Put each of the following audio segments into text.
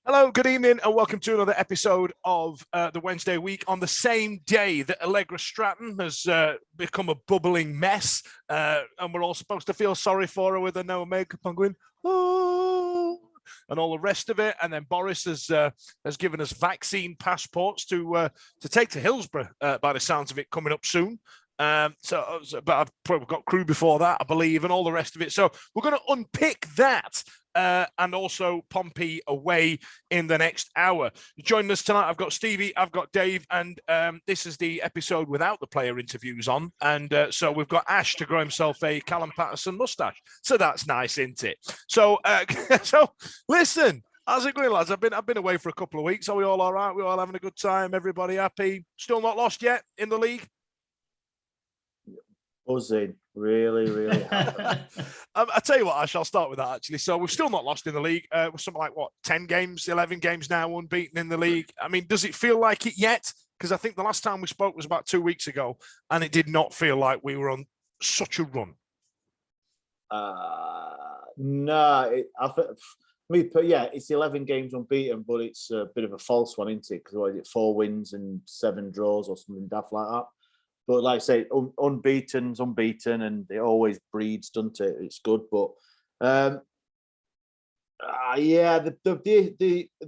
Hello, good evening, and welcome to another episode of the Wednesday week on the same day that Allegra Stratton has become a bubbling mess, and we're all supposed to feel sorry for her with a no makeup on going, oh, and all the rest of it. And then Boris has given us vaccine passports to take to Hillsborough by the sounds of it coming up soon. But I've probably got crew before that, I believe, and all the rest of it. So we're going to unpick that. And also Pompey away in the next hour. Joining us tonight, I've got Stevie, I've got Dave, and this is the episode without the player interviews on. And so we've got Ash to grow himself a Callum Patterson moustache. So that's nice, isn't it? So, so listen, how's it going, lads? I've been away for a couple of weeks. Are we all right? We all having a good time? Everybody happy? Still not lost yet in the league? Buzzing, really happy. I tell you what, Ash, I'll start with that actually. So we've still not lost in the league. We're something like 10 games, 11 games now unbeaten in the league. I mean, does it feel like it yet? Because I think the last time we spoke was about 2 weeks ago, and it did not feel like we were on such a run. No, it's 11 games unbeaten, but it's a bit of a false one, isn't it? Because what is it, 4 wins and 7 draws or something daft like that. But like I say, unbeaten's unbeaten, and it always breeds, doesn't it? It's good, but the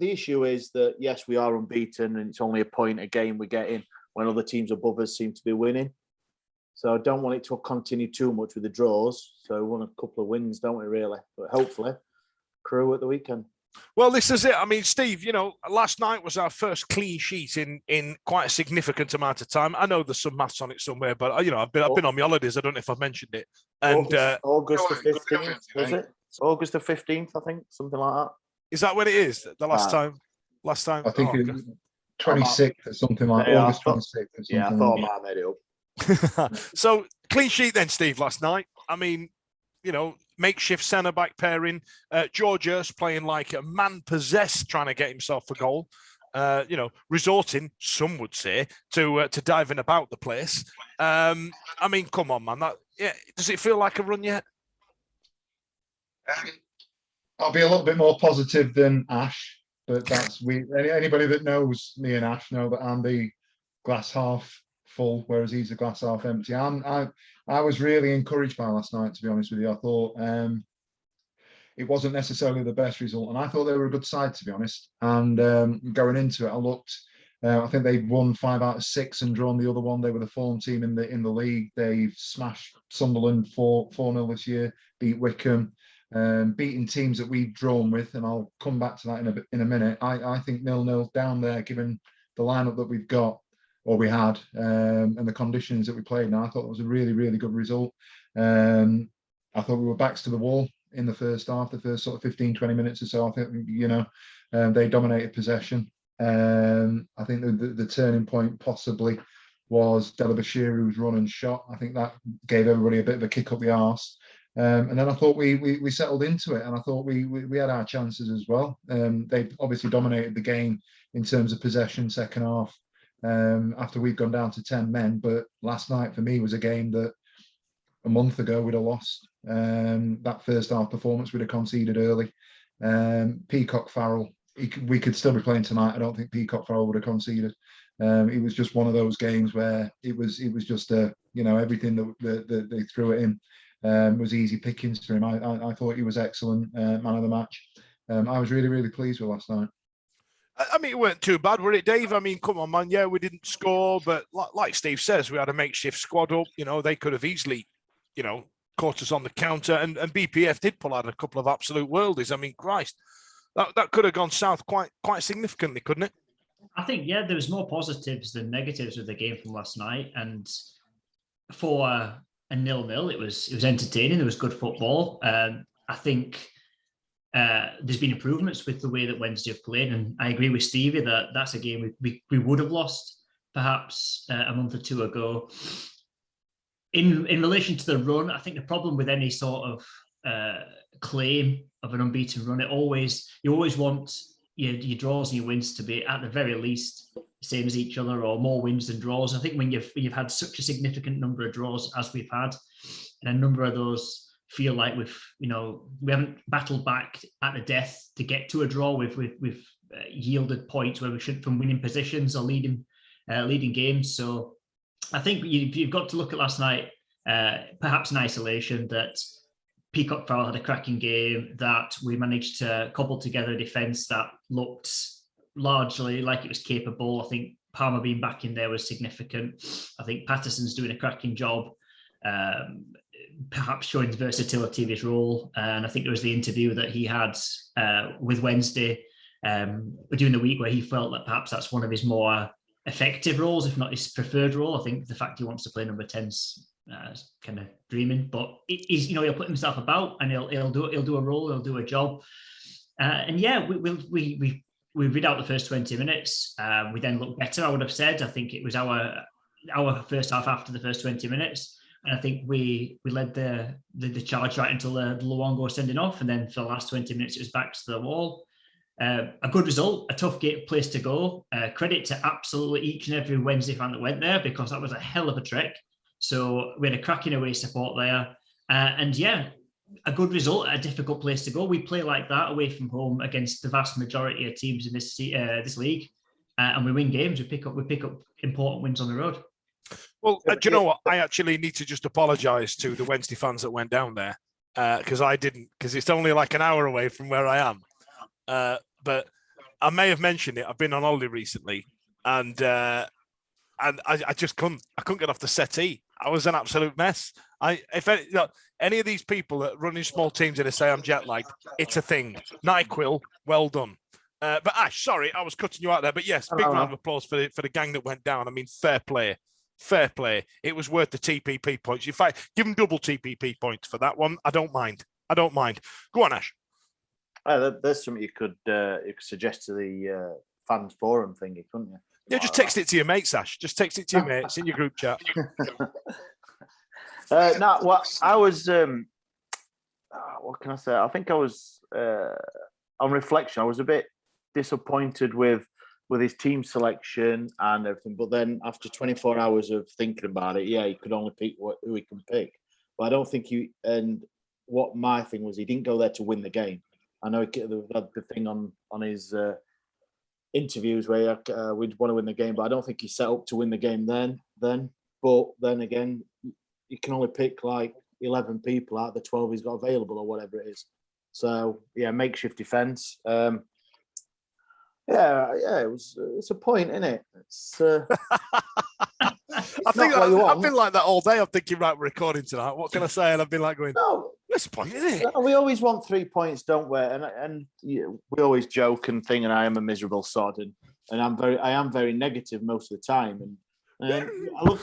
issue is that yes, we are unbeaten, and it's only a point a game we're getting when other teams above us seem to be winning. So I don't want it to continue too much with the draws. So we want a couple of wins, don't we? Really, but hopefully, crew at the weekend. Well, this is it. I mean, Steve, last night was our first clean sheet in quite a significant amount of time. I know there's some maths on it somewhere, but I've been on my holidays. I don't know if I've mentioned it. And August the 15th, was it? August the 15th, I think, something like that. Is that when it is? The last time? I think it was 26th or something like August 26th. Or something. Yeah, I thought I might have made it up. So clean sheet then, Steve, last night. I mean, makeshift centre back pairing. George Hurst playing like a man possessed, trying to get himself a goal. Resorting, some would say, to diving about the place. I mean, come on, man. Does it feel like a run yet? I'll be a little bit more positive than Ash, but that's anybody that knows me and Ash know that I'm the glass half full, whereas he's the glass half empty. I was really encouraged by last night, to be honest with you. I thought it wasn't necessarily the best result, and I thought they were a good side, to be honest. And going into it, I looked. I think they've won 5 out of 6 and drawn the other one. They were the form team in the league. They've smashed Sunderland 4-0 this year. Beat Wickham, beating teams that we've drawn with, and I'll come back to that in a minute. I think 0-0 down there, given the lineup that we've got. Or we had, and the conditions that we played. Now I thought it was a really good result. I thought we were backs to the wall in the first half, the first sort of 15-20 minutes or so. I think they dominated possession. I think the turning point possibly was Delabashir, who's run and shot. I think that gave everybody a bit of a kick up the arse. And then I thought we settled into it, and I thought we had our chances as well. They obviously dominated the game in terms of possession second half. After we'd gone down to 10 men, but last night for me was a game that a month ago we'd have lost. That first half performance we'd have conceded early. Peacock Farrell, we could still be playing tonight. I don't think Peacock Farrell would have conceded. It was just one of those games where it was just everything that they threw at him was easy pickings for him. I thought he was excellent, man of the match. I was really pleased with last night. I mean, it weren't too bad, were it, Dave? I mean, come on, man. Yeah, we didn't score, but like Steve says, we had a makeshift squad up. They could have easily, caught us on the counter, and BPF did pull out a couple of absolute worldies. I mean, Christ, that could have gone south quite significantly, couldn't it? I think, yeah, there was more positives than negatives with the game from last night, and for a 0-0, it was entertaining. There was good football. I think. There's been improvements with the way that Wednesday have played, and I agree with Stevie that that's a game we would have lost perhaps a month or two ago. In relation to the run, I think the problem with any sort of claim of an unbeaten run, you always want your draws and your wins to be at the very least the same as each other, or more wins than draws. I think when you've had such a significant number of draws as we've had, and a number of those feel like we haven't battled back at the death to get to a draw. We've yielded points where we should from winning positions or leading games. So I think you've got to look at last night, perhaps in isolation, that Peacock Farrell had a cracking game, that we managed to cobble together a defence that looked largely like it was capable. I think Palmer being back in there was significant. I think Patterson's doing a cracking job, perhaps showing the versatility of his role. And I think there was the interview that he had with Wednesday during the week where he felt that perhaps that's one of his more effective roles, if not his preferred role. I think the fact he wants to play number 10's kind of dreaming, but he's, he'll put himself about and he'll do a role, he'll do a job. And yeah, we read out the first 20 minutes. We then looked better, I would have said. I think it was our first half after the first 20 minutes. And I think we led the charge right until the Luongo sending off. And then for the last 20 minutes, it was back to the wall. A good result, a tough place to go. Credit to absolutely each and every Wednesday fan that went there, because that was a hell of a trek. So we had a cracking away support there. And yeah, a good result at a difficult place to go. We play like that away from home against the vast majority of teams in this league, and we win games. We pick up important wins on the road. Well, do you know what? I actually need to just apologise to the Wednesday fans that went down there, because I didn't, because it's only like an hour away from where I am. But I may have mentioned it. I've been on holiday recently, and I just couldn't get off the settee. I was an absolute mess. If any of these people that run in small teams and say I'm jet lagged, it's a thing. NyQuil, well done. But Ash, sorry, I was cutting you out there. But yes, big round of applause for the gang that went down. I mean, fair play. It was worth the TPP points. In fact, give them double TPP points for that one. I don't mind. Go on, Ash. There's something you could suggest to the fans forum thingy, couldn't you? Yeah, just text it to your mates, Ash. Just text it to your mates in your group chat. No, what I was, what can I say? I think I was, on reflection, I was a bit disappointed with his team selection and everything. But then after 24 hours of thinking about it, yeah, he could only pick who he can pick. But I don't think and what my thing was, he didn't go there to win the game. I know he had the thing on his interviews where we'd want to win the game, but I don't think he set up to win the game then. But then again, you can only pick like 11 people out of the 12 he's got available or whatever it is. So yeah, makeshift defence. It's a point, isn't it? It's. I think I've been like that all day. I'm thinking, right, we're recording tonight. What can I say? And I've been like going, no, that's a point, isn't it? No, we always want 3 points, don't we? And we always joke and think, and I am a miserable sod, and I am very negative most of the time. And I look,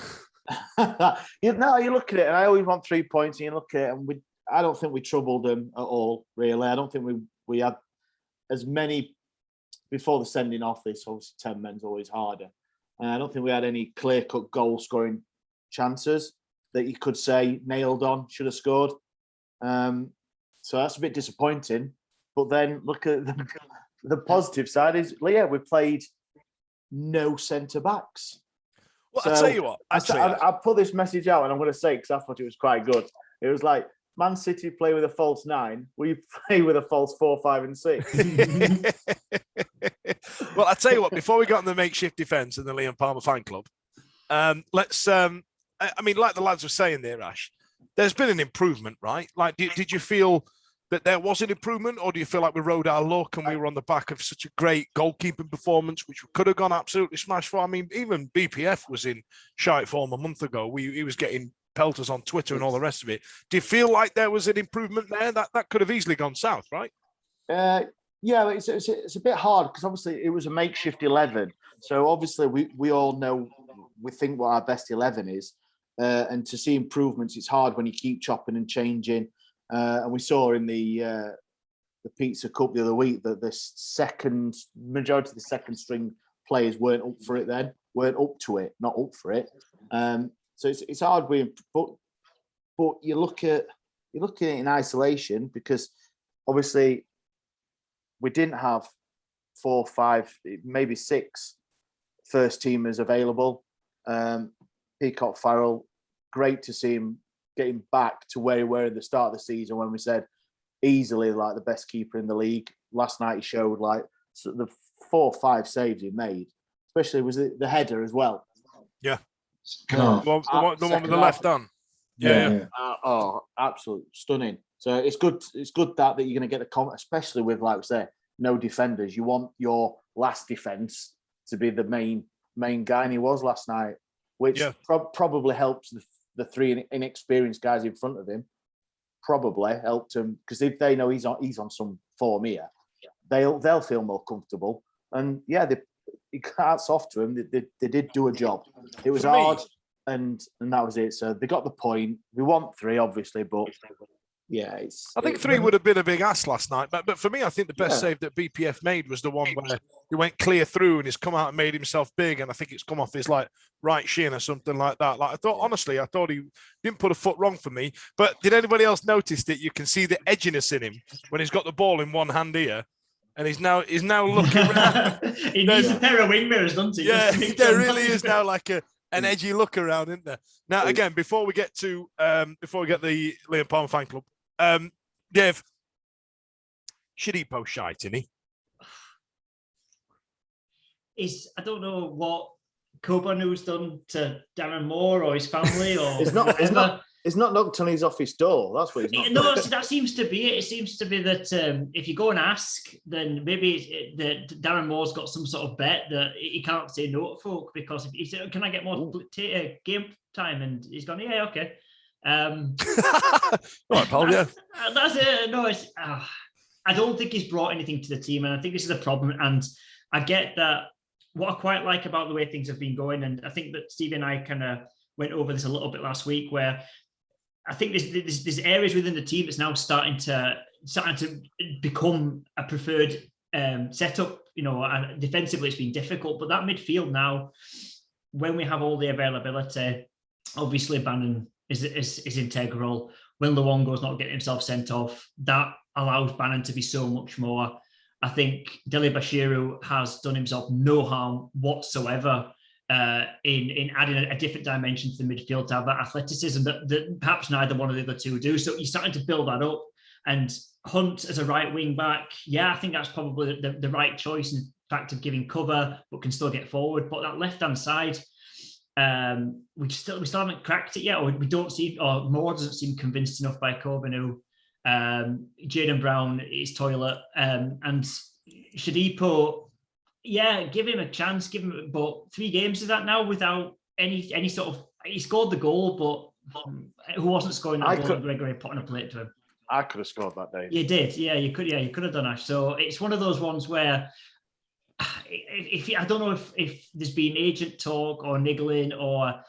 you look at it, and I always want 3 points, and you look at it, and I don't think we troubled them at all, really. I don't think we had as many before the sending off. This obviously 10 men's always harder. And I don't think we had any clear-cut goal-scoring chances that you could say nailed on, should have scored. So that's a bit disappointing. But then look at the positive side is, yeah, we played no centre-backs. Well, so, I'll tell you what. I put this message out, and I'm going to say, because I thought it was quite good. It was like, Man City play with a false 9. We play with a false 4, 5, and 6. Well, I'll tell you what, before we got on the makeshift defence and the Liam Palmer fan club, let's, I mean, like the lads were saying there, Ash, there's been an improvement, right? Like, did you feel that there was an improvement, or do you feel like we rode our luck and we were on the back of such a great goalkeeping performance, which we could have gone absolutely smashed for? I mean, even BPF was in shite form a month ago. He was getting pelters on Twitter and all the rest of it. Do you feel like there was an improvement there? That could have easily gone south, right? Yeah, it's a bit hard because obviously it was a makeshift 11. So obviously we all know, we think what our best 11 is. And to see improvements, it's hard when you keep chopping and changing. And we saw in the Pizza Cup the other week that the majority of the second string players weren't up for it then, weren't up to it, not up for it. So it's hard, but you look at it in isolation, because obviously we didn't have 4, 5, maybe 6 first teamers available. Peacock Farrell, great to see him getting back to where he were at the start of the season when we said easily like the best keeper in the league. Last night he showed like the 4 or 5 saves he made, especially was it the header as well. Yeah. Oh, The one with the left on. Yeah. Absolutely stunning. So it's good. It's good that you're going to get the especially with, like we say, no defenders. You want your last defense to be the main guy, and he was last night, which probably helps the 3 inexperienced guys in front of him. Probably helped him, because if they know he's on some form here, they'll feel more comfortable. And hats off to him. They did do a job. It was hard, and that was it. So they got the point. We want 3, obviously, but I think 3 would have been a big ask last night. But for me, I think the best save that BPF made was the one where he went clear through and he's come out and made himself big, and I think it's come off his right shin or something like that. Like, honestly, I thought he didn't put a foot wrong for me. But did anybody else notice that you can see the edginess in him when he's got the ball in one hand here? And he's now looking around. He needs a pair of wing mirrors, doesn't he? Yeah, there really is now like an edgy look around, isn't there? Now, again, before we get the Liam Palmer fan club, Dave, Shadipo shite, isn't he? I don't know what Coburnu's done to Darren Moore or his family, or It's not knocked on his office door. That's what he's not. No, that seems to be it. It seems to be that if you go and ask, then maybe that Darren Moore's got some sort of bet that he can't say no to folk, because if he said, "Can I get more game time?" and he's gone, "Yeah, okay." All right, Paul. Yeah, that's it. No, I don't think he's brought anything to the team, and I think this is a problem. And I get that. What I quite like about the way things have been going, and I think that Stevie and I kind of went over this a little bit last week, where I think there's areas within the team that's now starting to become a preferred setup. Defensively it's been difficult, but that midfield now, when we have all the availability, obviously Bannon is integral. When Luongo's not getting himself sent off, that allows Bannon to be so much more. I think Dele Bashiru has done himself no harm whatsoever in adding a different dimension to the midfield, to have that athleticism that perhaps neither one of the other two do. So you're starting to build that up. And Hunt as a right wing back, I think that's probably the right choice in fact of giving cover, but can still get forward. But that left-hand side, we still haven't cracked it yet, or we don't see, or Moore doesn't seem convinced enough by Corbinu. Jayden Brown is toilet, and Shadipo. Yeah, give him a chance. But 3 games is that now without any sort of. He scored the goal, but who wasn't scoring that goal? Gregory put on a plate to him. I could have scored that day. You did, yeah. You could have done, Ash. So it's one of those ones where, if I don't know if there's been agent talk or niggling or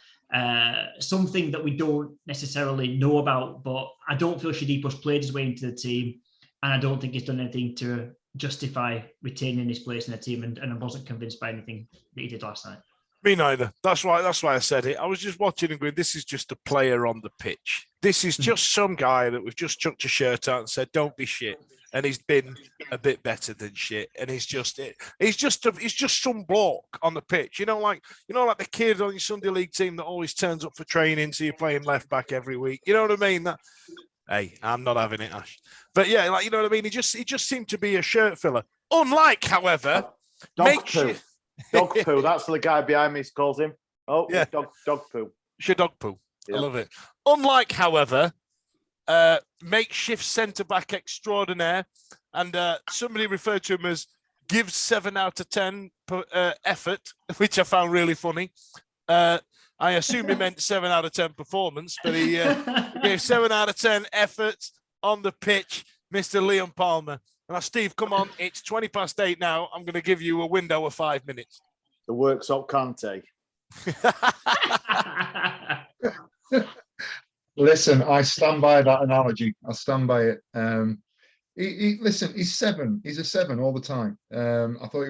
something that we don't necessarily know about, but I don't feel Shadipo's played his way into the team, and I don't think he's done anything to justify retaining his place in the team, and I wasn't convinced by anything that he did last night. Me neither. That's why I said it. I was just watching and going, this is just a player on the pitch. This is just some guy that we've just chucked a shirt out and said, don't be shit. And he's been a bit better than shit. And he's just some bloke on the pitch. Like the kid on your Sunday league team that always turns up for training, so you're playing left back every week. You know what I mean? Hey, I'm not having it, Ash. But yeah, you know what I mean? He just seemed to be a shirt filler. Unlike, however, Dog poo. That's the guy behind me calls him. Oh, yeah. Dog poo. Dog poo. Yeah. I love it. Unlike, however, makeshift centre back extraordinaire, and somebody referred to him as gives 7 out of 10 effort, which I found really funny. I assume he meant 7 out of 10 performance, but he gave 7 out of 10 effort on the pitch, Mr. Liam Palmer. Now, Steve, come on. It's 8:20 now. I'm going to give you a window of 5 minutes. The works up Kante. Listen, I stand by that analogy. I stand by it. Listen, he's 7. He's a 7 all the time. I thought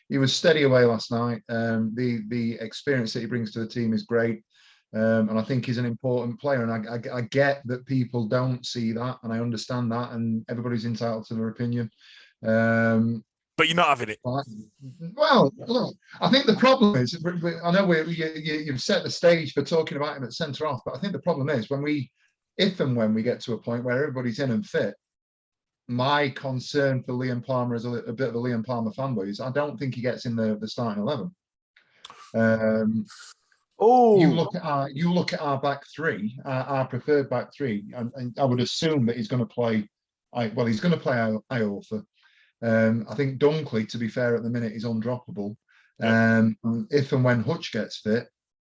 he was steady away last night. The experience that he brings to the team is great. And I think he's an important player. And I get that people don't see that, and I understand that, and everybody's entitled to their opinion. But you're not having it. Well, look, I think the problem is, I know you've set the stage for talking about him at centre off, but I think the problem is if and when we get to a point where everybody's in and fit, my concern for Liam Palmer as a bit of a Liam Palmer fanboy is I don't think he gets in the starting 11. You look at our back three, our preferred back three, and I would assume that he's going to play. He's going to play Iorfa. I think Dunkley, to be fair, at the minute is undroppable. Yep. If and when Hutch gets fit,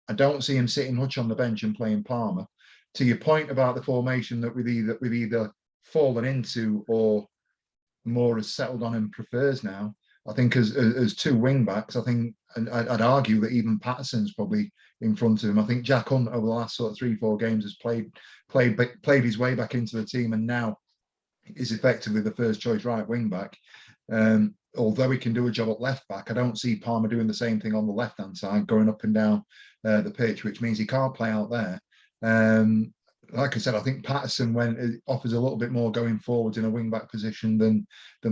I don't see him sitting Hutch on the bench and playing Palmer. To your point about the formation that we've either fallen into or more has settled on and prefers now, I think as two wing backs, I think, and I'd argue that even Patterson's probably in front of him. I think Jack Hunt over the last sort of 3-4 games has played his way back into the team, and now is effectively the first choice right wing back. Although he can do a job at left back, I don't see Palmer doing the same thing on the left hand side, going up and down the pitch, which means he can't play out there. Like I said, I think Patterson offers a little bit more going forwards in a wing back position than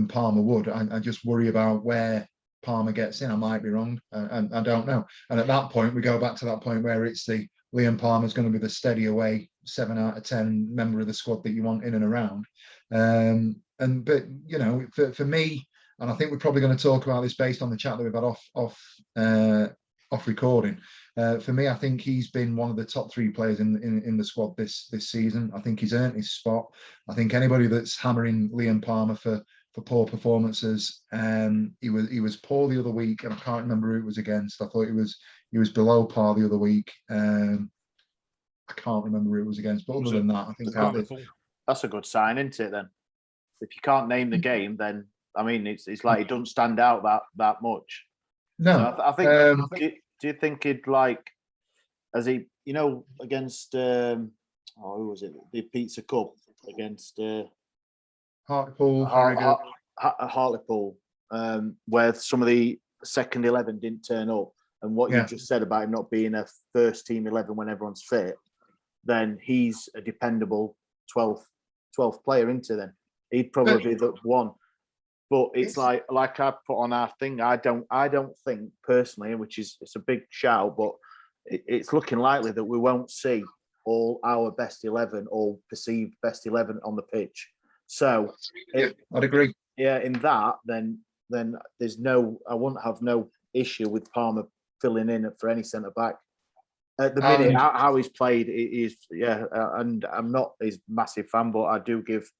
Palmer would. I just worry about where Palmer gets in. I might be wrong, and I don't know. And at that point, we go back to that point where it's the Liam Palmer's going to be the steady away 7 out of 10 member of the squad that you want in and around. But you know, for me, and I think we're probably going to talk about this based on the chat that we've had off recording. For me, I think he's been one of the top 3 players in the squad this season. I think he's earned his spot. I think anybody that's hammering Liam Palmer for poor performances, he was poor the other week, and I can't remember who it was against. I thought he was below par the other week. I can't remember who it was against, but other than that, I think that's a good sign, isn't it? Then, if you can't name the game, then I mean, it's like it doesn't stand out that much. No, so I think. Do you think he'd as he, against who was it? The Pizza Cup against Hartlepool, Hartlepool, where some of the second 11 didn't turn up, and what you just said about him not being a first team 11 when everyone's fit, then he's a dependable 12th player into then. He'd probably be the one. But it's like I put on our thing. I don't think personally, which is it's a big shout, but it's looking likely that we won't see all our best 11 or perceived best 11 on the pitch. So I'd agree. Yeah, in that, then there's I wouldn't have no issue with Palmer filling in for any centre back. At the minute, how he's played is and I'm not his massive fan, but I do give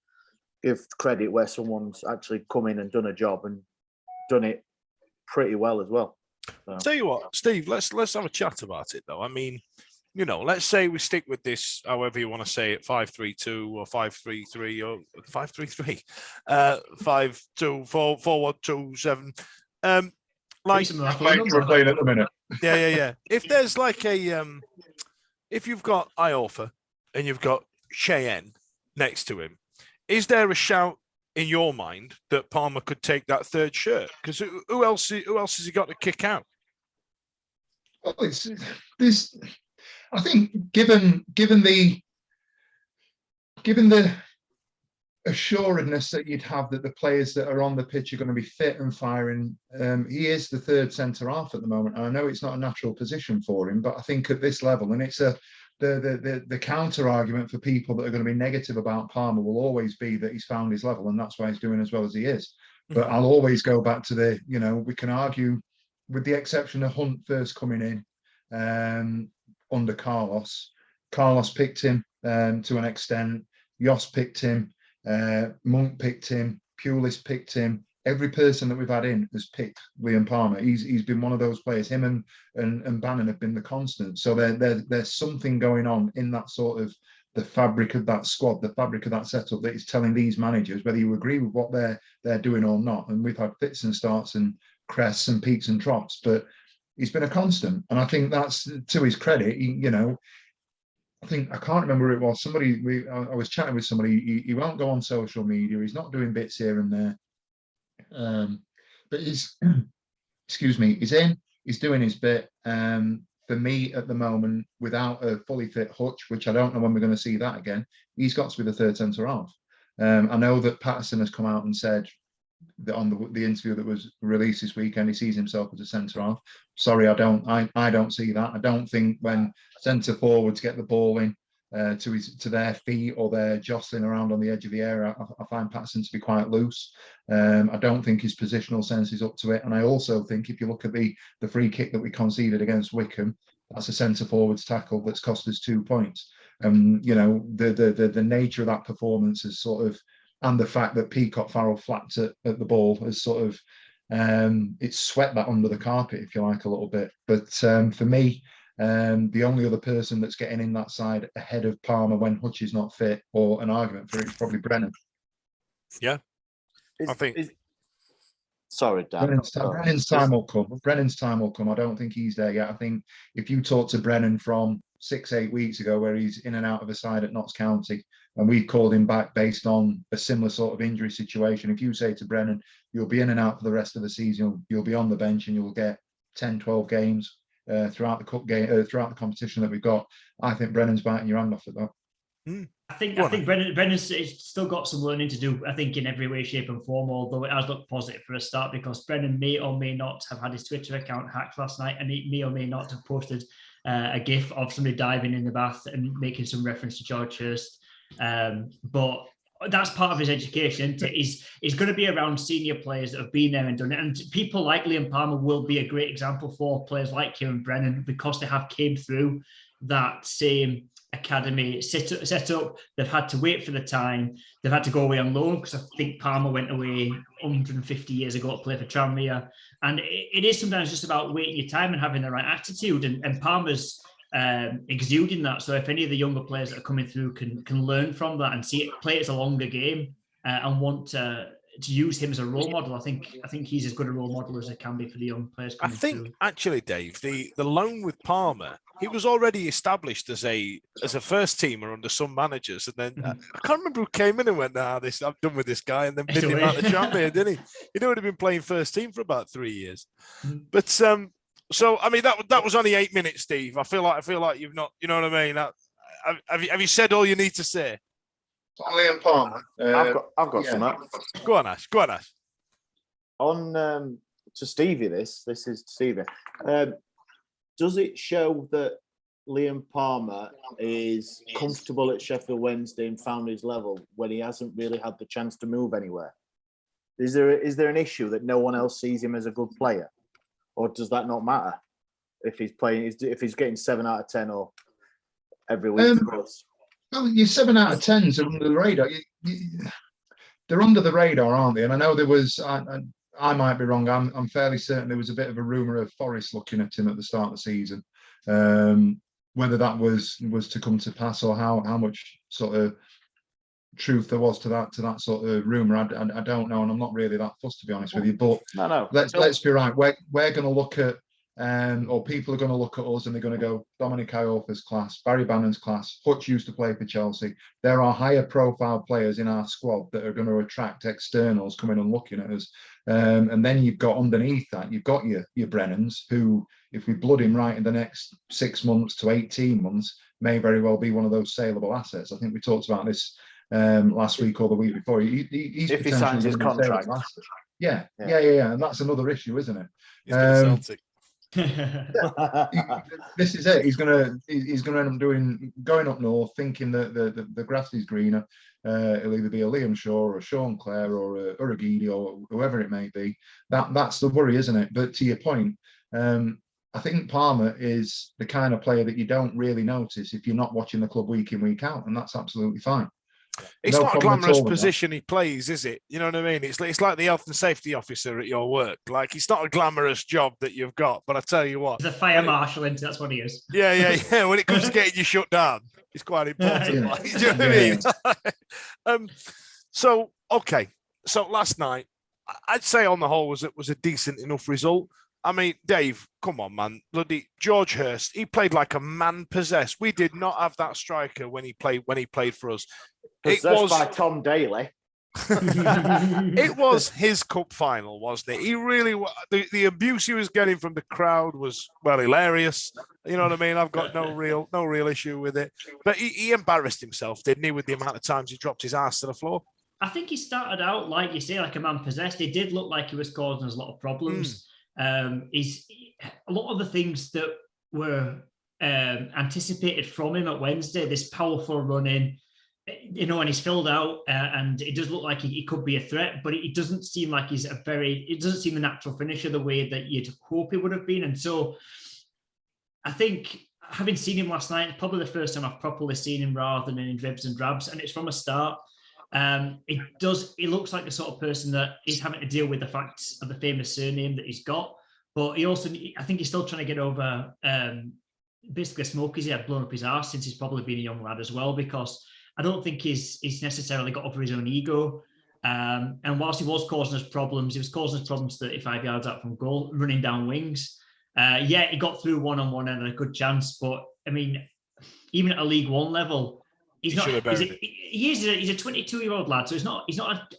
credit where someone's actually come in and done a job and done it pretty well as well. So. Tell you what, Steve, let's have a chat about it though. I mean, let's say we stick with this, however you want to say it, 5-3-2 or 5-3-3 or 5-3-3, 5-2-4, 4-1-2-7. Like we're playing at the minute. Yeah. If there's like if you've got Iorfa and you've got Cheyenne next to him, is there a shout in your mind that Palmer could take that third shirt? Because who else has he got to kick out? Well, this. I think given the assuredness that you'd have that the players that are on the pitch are going to be fit and firing, he is the third centre half at the moment. And I know it's not a natural position for him, but I think at this level, and it's the counter argument for people that are going to be negative about Palmer will always be that he's found his level and that's why he's doing as well as he is. But I'll always go back to we can argue, with the exception of Hunt first coming in under Carlos picked him to an extent, Jos picked him, Monk picked him, Pulis picked him. Every person that we've had in has picked Liam Palmer. He's been one of those players. Him and Bannon have been the constant. So there's something going on in that sort of the fabric of that squad, the fabric of that setup that is telling these managers, whether you agree with what they're doing or not. And we've had fits and starts and crests and peaks and troughs, but he's been a constant. And I think that's to his credit. I can't remember who it was. I was chatting with somebody. He won't go on social media. He's not doing bits here and there. But he's doing his bit. For me at the moment, without a fully fit Hutch, which I don't know when we're going to see that again, he's got to be the third centre half. I know that Patterson has come out and said that on the interview that was released this weekend, he sees himself as a centre half. Sorry, I don't see that. I don't think when centre forwards get the ball in, to their feet, or they're jostling around on the edge of the area. I find Patterson to be quite loose. I don't think his positional sense is up to it. And I also think if you look at the free kick that we conceded against Wickham, that's a centre forwards tackle that's cost us 2 points. The nature of that performance is sort of, and the fact that Peacock Farrell flapped at the ball has sort of it's swept that under the carpet, if you like, a little bit. But for me, the only other person that's getting in that side ahead of Palmer when Hutch is not fit, or an argument for it, is probably Brennan. Yeah, I think. Sorry, Dan. Brennan's time will come. Brennan's time will come. I don't think he's there yet. I think if you talk to Brennan from 6-8 weeks ago, where he's in and out of a side at Notts County, and we called him back based on a similar sort of injury situation. If you say to Brennan, you'll be in and out for the rest of the season, you'll be on the bench and you'll get 10, 12 games throughout the cup game, throughout the competition that we've got, I think Brennan's biting your hand off at that. I think Brennan's still got some learning to do, I think, in every way, shape and form, although it has looked positive for a start, because Brennan may or may not have had his Twitter account hacked last night, and he may or may not have posted a GIF of somebody diving in the bath and making some reference to George Hurst. But that's part of his education. He's going to be around senior players that have been there and done it. And people like Liam Palmer will be a great example for players like Kieran Brennan, because they have came through that same academy set up. They've had to wait for the time. They've had to go away on loan, because I think Palmer went away 150 years ago to play for Tranmere. And it is sometimes just about waiting your time and having the right attitude. And Palmer's exuding that. So if any of the younger players that are coming through can learn from that and see it, play it as a longer game, and want to use him as a role model, I think he's as good a role model as it can be for the young players coming through. Actually, Dave, the loan with Palmer, he was already established as a first teamer under some managers, and then I can't remember who came in and went, I'm done with this guy, and then bid him out of Tranmere, didn't he? He'd already been playing first team for about 3 years. But so I mean that was only 8 minutes, Steve. I feel like you've not, you know what I mean? Have you said all you need to say? Liam Palmer. I've got some. Go on, Ash. On to Stevie. This is Stevie. Does it show that Liam Palmer is comfortable at Sheffield Wednesday and found his level when he hasn't really had the chance to move anywhere? Is there an issue that no one else sees him as a good player, or does that not matter if he's playing? If he's getting 7 out of 10 or every week for us? Well, your 7 out of 10s are under the radar. They're under the radar, aren't they? And I know there was, I might be wrong, I'm fairly certain there was a bit of a rumour of Forest looking at him at the start of the season. Whether that was to come to pass, or how much sort of truth there was to that sort of rumour, I don't know, and I'm not really that fussed, to be honest with you. But no. Let's be right. We're going to look at, or people are going to look at us and they're going to go, Dominic Iorfa's class, Barry Bannon's class, Hutch used to play for Chelsea. There are higher profile players in our squad that are going to attract externals coming and looking at us. And then you've got underneath that, you've got your Brennans, who, if we blood him right in the next 6 months to 18 months, may very well be one of those saleable assets. I think we talked about this last week or the week before. He's if he signs his contract. Yeah. And that's another issue, isn't it? This is it. He's gonna end up going up north, thinking that the grass is greener. It'll either be a Liam Shaw or a Sean Clare or a Uragidi or whoever it may be. That's the worry, isn't it? But to your point, I think Palmer is the kind of player that you don't really notice if you're not watching the club week in, week out, and that's absolutely fine. It's not a glamorous position he plays, is it? You know what I mean? It's like the health and safety officer at your work. Like, it's not a glamorous job that you've got, but I tell you what, he's a fire marshal, and that's what he is. Yeah. When it comes to getting you shut down, it's quite important. Like, do you know what I mean? So last night, I'd say on the whole was a decent enough result. I mean, Dave, come on, man. Bloody George Hurst, he played like a man possessed. We did not have that striker when he played for us. Possessed by Tom Daly. It was his cup final, wasn't it? He really, the abuse he was getting from the crowd was, well, hilarious. You know what I mean? I've got no real issue with it. But he embarrassed himself, didn't he, with the amount of times he dropped his ass to the floor? I think he started out, like you say, like a man possessed. He did look like he was causing us a lot of problems. A lot of the things that were anticipated from him at Wednesday. This powerful run in, and he's filled out, and it does look like he could be a threat, but it doesn't seem like it doesn't seem the natural finisher the way that you'd hope he would have been. And so I think, having seen him last night, it's probably the first time I've properly seen him rather than in dribs and drabs, and it's from a start. He looks like the sort of person that is having to deal with the facts of the famous surname that he's got, but I think he's still trying to get over basically a smokies he had blown up his arse since he's probably been a young lad as well, because I don't think he's necessarily got over his own ego. And whilst he was causing us problems, 35 yards out from goal, running down wings. He got through one-on-one and had a good chance, but I mean, even at a League One level, he's a 22-year-old lad, so he's not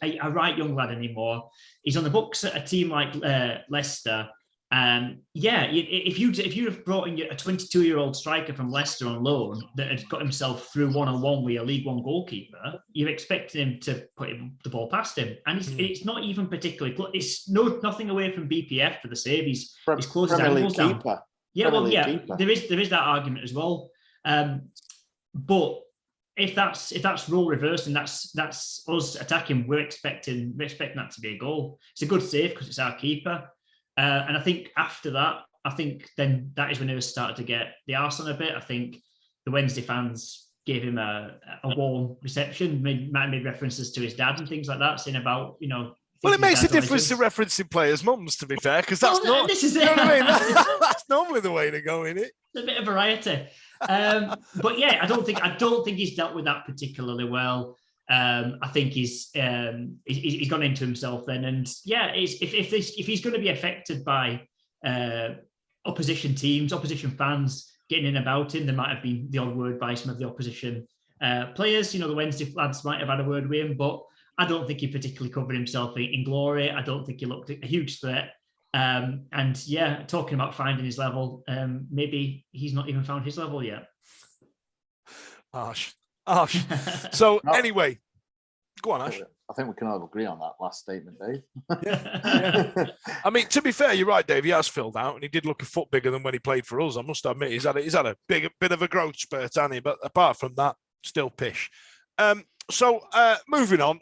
a right young lad anymore. He's on the books at a team like Leicester. If you'd have brought in a 22-year-old striker from Leicester on loan that had got himself through one-on-one with a League One goalkeeper, you'd expect him to put the ball past him, and it's not even particularly close. It's nothing away from BPF for the save. He's close his ankles down. There is that argument as well. But if that's role reversed and that's us attacking, we're expecting that to be a goal. It's a good save because it's our keeper. And I think after that, then that is when it started to get the arse on a bit. I think the Wednesday fans gave him a warm reception, made references to his dad and things like that, saying about, Well, it makes a difference to referencing players' mums, to be fair, because that's this is it. You know what I mean? That's normally the way to go, isn't it? It's a bit of variety. But yeah, I don't think he's dealt with that particularly well. I think he's gone into himself then, and if he's going to be affected by opposition teams, opposition fans getting in about him, there might have been the odd word by some of the opposition players. The Wednesday lads might have had a word with him, but I don't think he particularly covered himself in glory. I don't think he looked a huge threat. Talking about finding his level, maybe he's not even found his level yet. Harsh. So anyway, go on, Ash. I think we can all agree on that last statement, Dave. Yeah. I mean, to be fair, you're right, Dave. He has filled out, and he did look a foot bigger than when he played for us. I must admit, he's had a bit of a growth spurt, hasn't he? But apart from that, still pish. Moving on.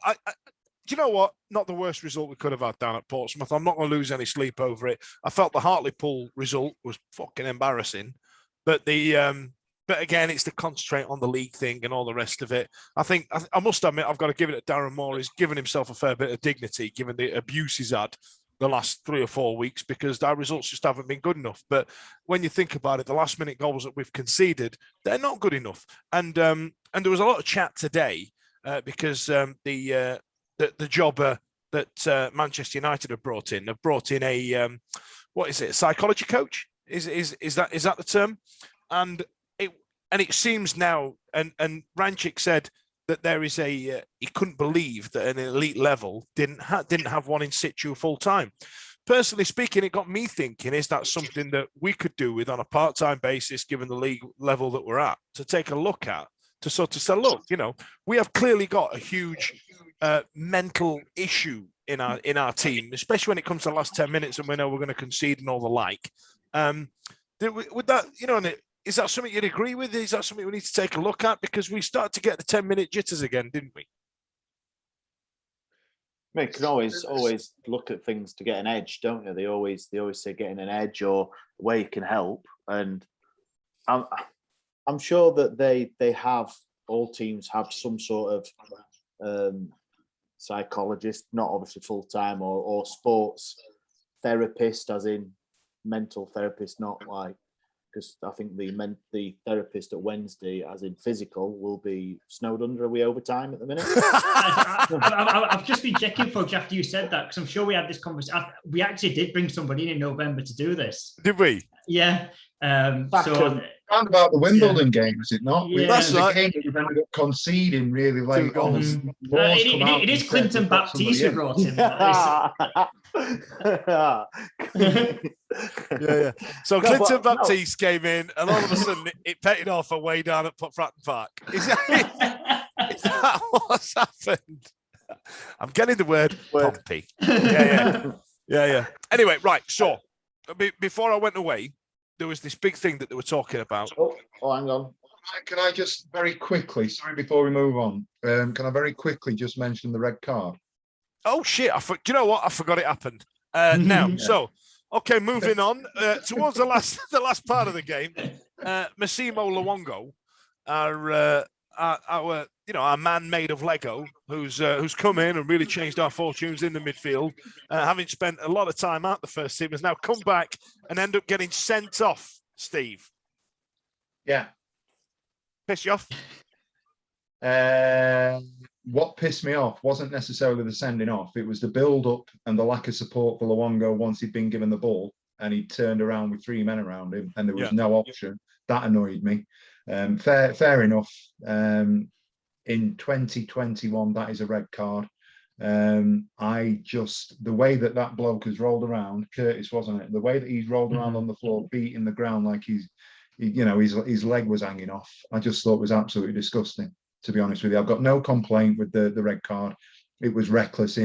Do you know what? Not the worst result we could have had down at Portsmouth. I'm not going to lose any sleep over it. I felt the Hartlepool result was fucking embarrassing, but but again, it's to concentrate on the league thing and all the rest of it. I must admit, I've got to give it to Darren Moore. He's given himself a fair bit of dignity, given the abuse he's had the last 3 or 4 weeks, because our results just haven't been good enough. But when you think about it, the last minute goals that we've conceded, they're not good enough. And there was a lot of chat today because the jobber that Manchester United have brought in a what is it? A psychology coach? Is that the term? And it seems now, and Ranchik said that there is he couldn't believe that an elite level didn't have one in situ full time. Personally speaking, it got me thinking: is that something that we could do with on a part-time basis, given the league level that we're at, to take a look at, to sort of say, look, we have clearly got a huge mental issue in our team, especially when it comes to the last 10 minutes and we know we're going to concede and all the like. Would that, is that something you'd agree with? Is that something we need to take a look at? Because we started to get the 10-minute jitters again, didn't we? You can always look at things to get an edge, don't you? They always say getting an edge or where you can help. And I'm sure that they have, all teams have some sort of psychologist, not obviously full-time, or sports therapist, as in mental therapist, not like, because I think the therapist at Wednesday, as in physical, will be snowed under. Are we overtime at the minute? I've just been checking for after you said that, because I'm sure we had this conversation. We actually did bring somebody in November to do this. Did we? Yeah. Around about the Wimbledon game, was it not? Yeah. That's right. Game that we've ended up conceding really late on. It is Clinton Baptiste who brought him. Yeah. So Clinton Baptiste came in, and all of a sudden it petted off away down at Fratton Park. Is that what's happened? I'm getting the word Pompey. Yeah. Anyway, right. So before I went away, there was this big thing that they were talking about. Oh, hang on. Can I just very quickly, sorry, before we move on, can I very quickly just mention the red card? Oh shit! Do you know what? I forgot it happened. Now, so okay, moving on towards the last part of the game. Massimo Luongo, our man made of Lego, who's come in and really changed our fortunes in the midfield, having spent a lot of time out the first team, has now come back and end up getting sent off. Steve, Yeah. piss you off? What pissed me off wasn't necessarily the sending off. It was the build-up and the lack of support for Luongo once he'd been given the ball and he turned around with 3 men around him and there was no option. That annoyed me. Fair enough. In 2021, that is a red card. The way that bloke has rolled around, Curtis, wasn't it? The way that he's rolled around on the floor, beating the ground like his leg was hanging off. I just thought it was absolutely disgusting, to be honest with you. I've got no complaint with the red card. It was reckless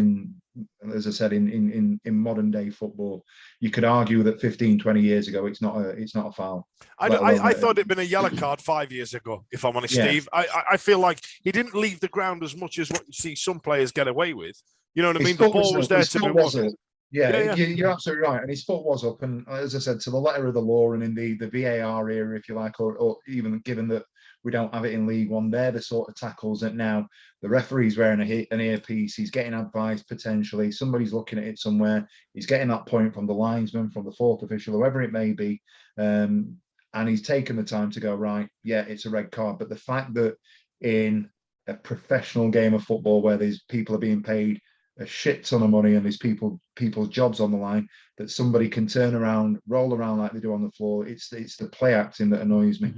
as I said, in modern day football. You could argue that 15, 20 years ago, it's not a foul. I thought it'd been a yellow card 5 years ago, if I'm honest, Steve. I feel like he didn't leave the ground as much as what you see some players get away with. You know what I mean? The ball was there to be won. Yeah, you're absolutely right. And his foot was up. And as I said, to the letter of the law and in the VAR era, if you like, or even given that we don't have it in League One, they're the sort of tackles that now the referee's wearing an earpiece, he's getting advice potentially, somebody's looking at it somewhere, he's getting that point from the linesman, from the fourth official, whoever it may be, and he's taken the time to go, right, yeah, it's a red card. But the fact that in a professional game of football where these people are being paid a shit ton of money and there's people's jobs on the line, that somebody can turn around, roll around like they do on the floor, it's the play acting that annoys me.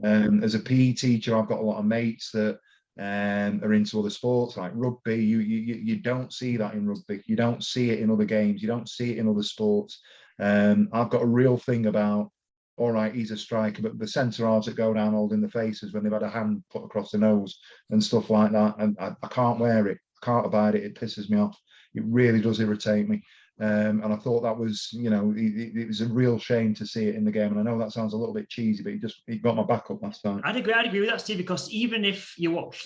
As a PE teacher, I've got a lot of mates that are into other sports like rugby. You don't see that in rugby. You don't see it in other games. You don't see it in other sports. I've got a real thing about, all right, he's a striker, but the centre halves that go down holding the faces when they've had a hand put across the nose and stuff like that, and I can't wear it. I can't abide it. It pisses me off. It really does irritate me. And I thought that was, it was a real shame to see it in the game. And I know that sounds a little bit cheesy, but he got my back up last time. I'd agree with that, Steve, because even if you watch,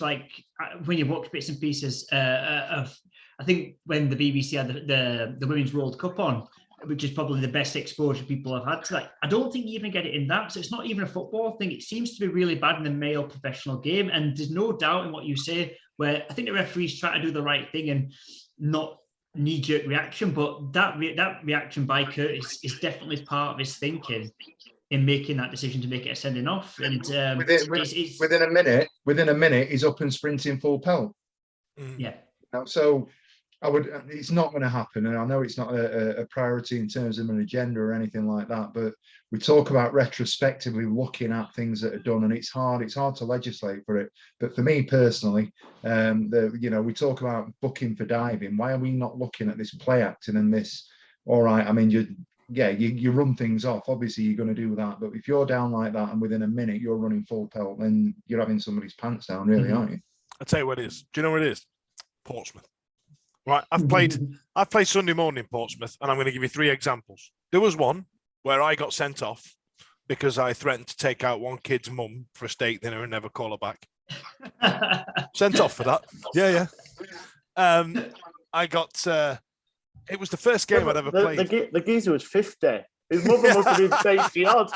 when you watch bits and pieces of, I think when the BBC had the Women's World Cup on, which is probably the best exposure people have had to that, I don't think you even get it in that. So it's not even a football thing. It seems to be really bad in the male professional game. And there's no doubt in what you say, where I think the referees try to do the right thing and not knee-jerk reaction, but that reaction by Curtis is definitely part of his thinking in making that decision to make it a sending off. And within a minute, he's up and sprinting full pelt. Yeah. So it's not going to happen, and I know it's not a priority in terms of an agenda or anything like that, but we talk about retrospectively looking at things that are done, and it's hard to legislate for it. But for me personally, we talk about booking for diving. Why are we not looking at this play acting and this? All right, I mean, you run things off. Obviously, you're going to do that, but if you're down like that and within a minute you're running full pelt, then you're having somebody's pants down, really, aren't you? I'll tell you what it is. Do you know what it is? Portsmouth. Right, I've played Sunday morning in Portsmouth, and I'm going to give you 3 examples. There was one where I got sent off because I threatened to take out one kid's mum for a steak dinner and never call her back. Sent off for that. Yeah. I got. It was the first game I'd ever played. The geezer was 50. His mother must have been 80 odd.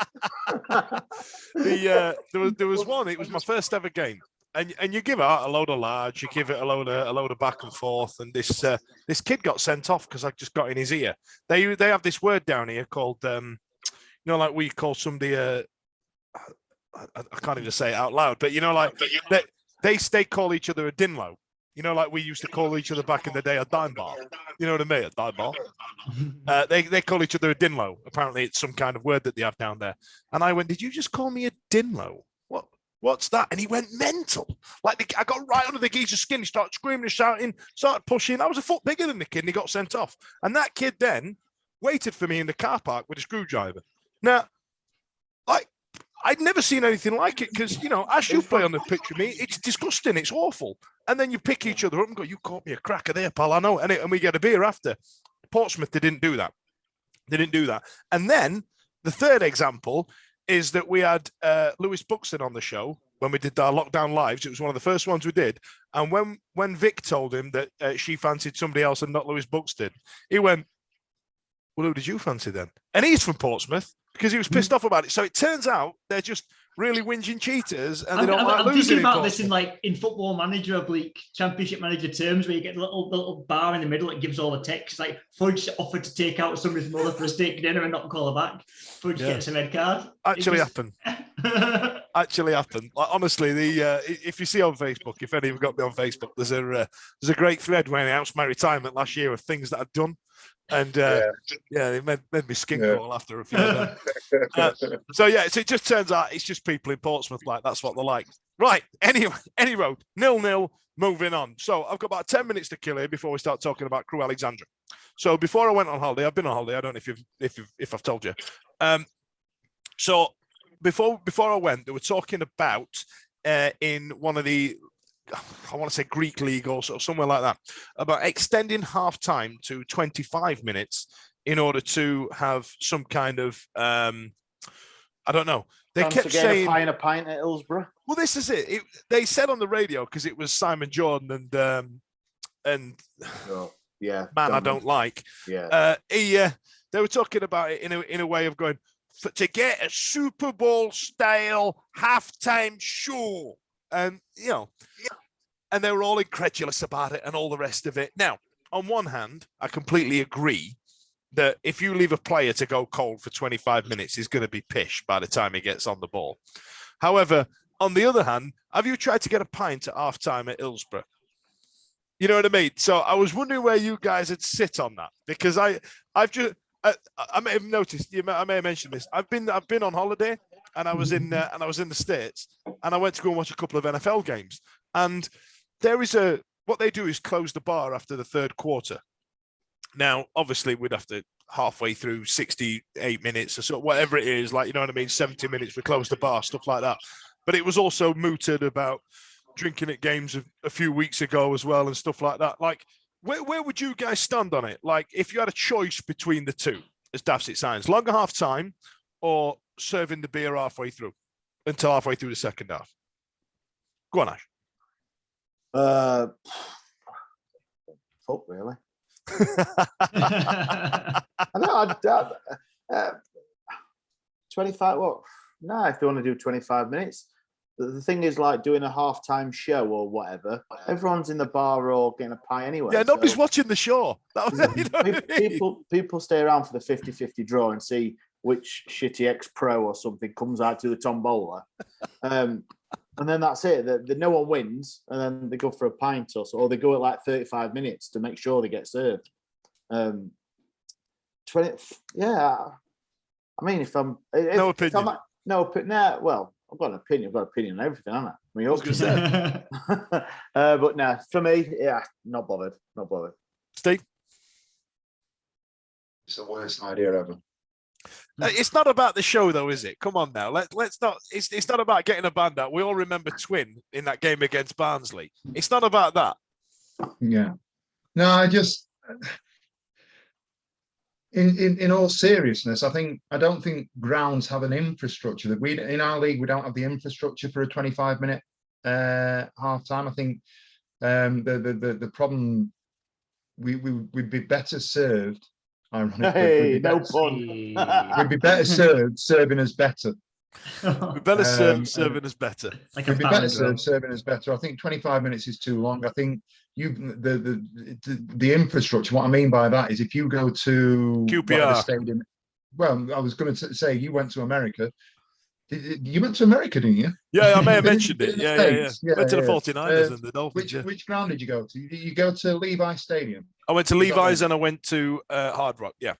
There was one. It was my first ever game. And you give out a load of lads, you give it a load of back and forth, and this kid got sent off because I just got in his ear. They have this word down here called like we call somebody I can't even say it out loud, but they call each other a dinlow. Like we used to call each other back in the day a dime bar. You know what I mean? A dime bar. They call each other a dinlow. Apparently, it's some kind of word that they have down there. And I went, "Did you just call me a dinlow? What's that?" And he went mental. I got right under the geezer's skin. He started screaming and shouting, started pushing. I was a foot bigger than the kid, and he got sent off. And that kid then waited for me in the car park with a screwdriver. Now, I'd never seen anything like it because, as you play on the pitch with me, it's disgusting. It's awful. And then you pick each other up and go, "You caught me a cracker there, pal. I know." And we get a beer after. Portsmouth, they didn't do that. And then The third example is that we had Lewis Buxton on the show when we did our lockdown lives. It was one of the first ones we did. And when Vic told him that she fancied somebody else and not Lewis Buxton, he went, well, who did you fancy then? And he's from Portsmouth because he was pissed off about it. So it turns out they're just really whinging cheaters and they don't like losing. I'm thinking about in this in Football Manager oblique Championship Manager terms, where you get the little bar in the middle that gives all the text. Like Fudge offered to take out somebody's mother for a steak dinner and not call her back. Fudge gets a red card. Happened. Actually happened. Like, honestly, if you see on Facebook, if any of you got me on Facebook, there's a great thread when I announced my retirement last year of things that I'd done. And it made me skin crawl after a few of them. So it just turns out it's just people in Portsmouth, like that's what they're like. Right. Anyway, 0-0, moving on. So I've got about 10 minutes to kill here before we start talking about Crewe Alexandra. So before I went on holiday, I've been on holiday. I don't know if I've told you. So before I went, they were talking about in one of the, I want to say Greek league or somewhere like that, about extending half time to 25 minutes in order to have some kind of, I don't know. They kept saying a pint at Hillsborough. Well, this is it. They said on the radio, because it was Simon Jordan and I don't like. Yeah. They were talking about it in a way of going to get a Super Bowl style halftime show. And, and they were all incredulous about it and all the rest of it. Now, on one hand, I completely agree that if you leave a player to go cold for 25 minutes, he's going to be pish by the time he gets on the ball. However, on the other hand, have you tried to get a pint at halftime at Hillsborough? You know what I mean? So I was wondering where you guys would sit on that, because I may have noticed, I may have mentioned this. I've been on holiday. And I was in the States, and I went to go and watch a couple of NFL games. And what they do is close the bar after the third quarter. Now, obviously, we'd have to halfway through 68 minutes or so, whatever it is, 70 minutes, we close the bar, stuff like that. But it was also mooted about drinking at games a few weeks ago as well and stuff like that. Like, where would you guys stand on it? Like, if you had a choice between the two, as daft it sounds, longer half time or serving the beer until halfway through the second half. Go on, Ash. Fuck, really. I 25. What? No, if you want to do 25 minutes. The thing is, like doing a halftime show or whatever, everyone's in the bar or getting a pie anyway. Yeah, nobody's watching the show. People stay around for the 50-50 draw and see which shitty ex-pro or something comes out to the tombola. And then that's it. No one wins, and then they go for a pint or they go at like 35 minutes to make sure they get served. 20, yeah. I mean, no opinion. Well, I've got an opinion. I've got an opinion on everything, haven't I? I was going to say. But no, for me, not bothered. Not bothered. Steve? It's the worst idea ever. It's not about the show, though, is it? Come on now. Let's not. It's not about getting a band out. We all remember Twin in that game against Barnsley. It's not about that. Yeah. No, I just. In all seriousness, I don't think grounds have an infrastructure that we in our league. We don't have the infrastructure for a 25-minute half time. I think the problem we'd be better served. Ironically, no pun. We'd be better served serving us better. We'd better serve serving us better. We'd be better served serving us better. I think 25 minutes is too long. I think the infrastructure. What I mean by that is if you go to QPR stadium. Well, I was going to say you went to America. You went to America, didn't you? Yeah, I may have mentioned it. Yeah. Went to the 49ers and the Dolphins. Which ground did you go to? Did you go to Levi Stadium? I went to Levi's and I went to Hard Rock. Yeah.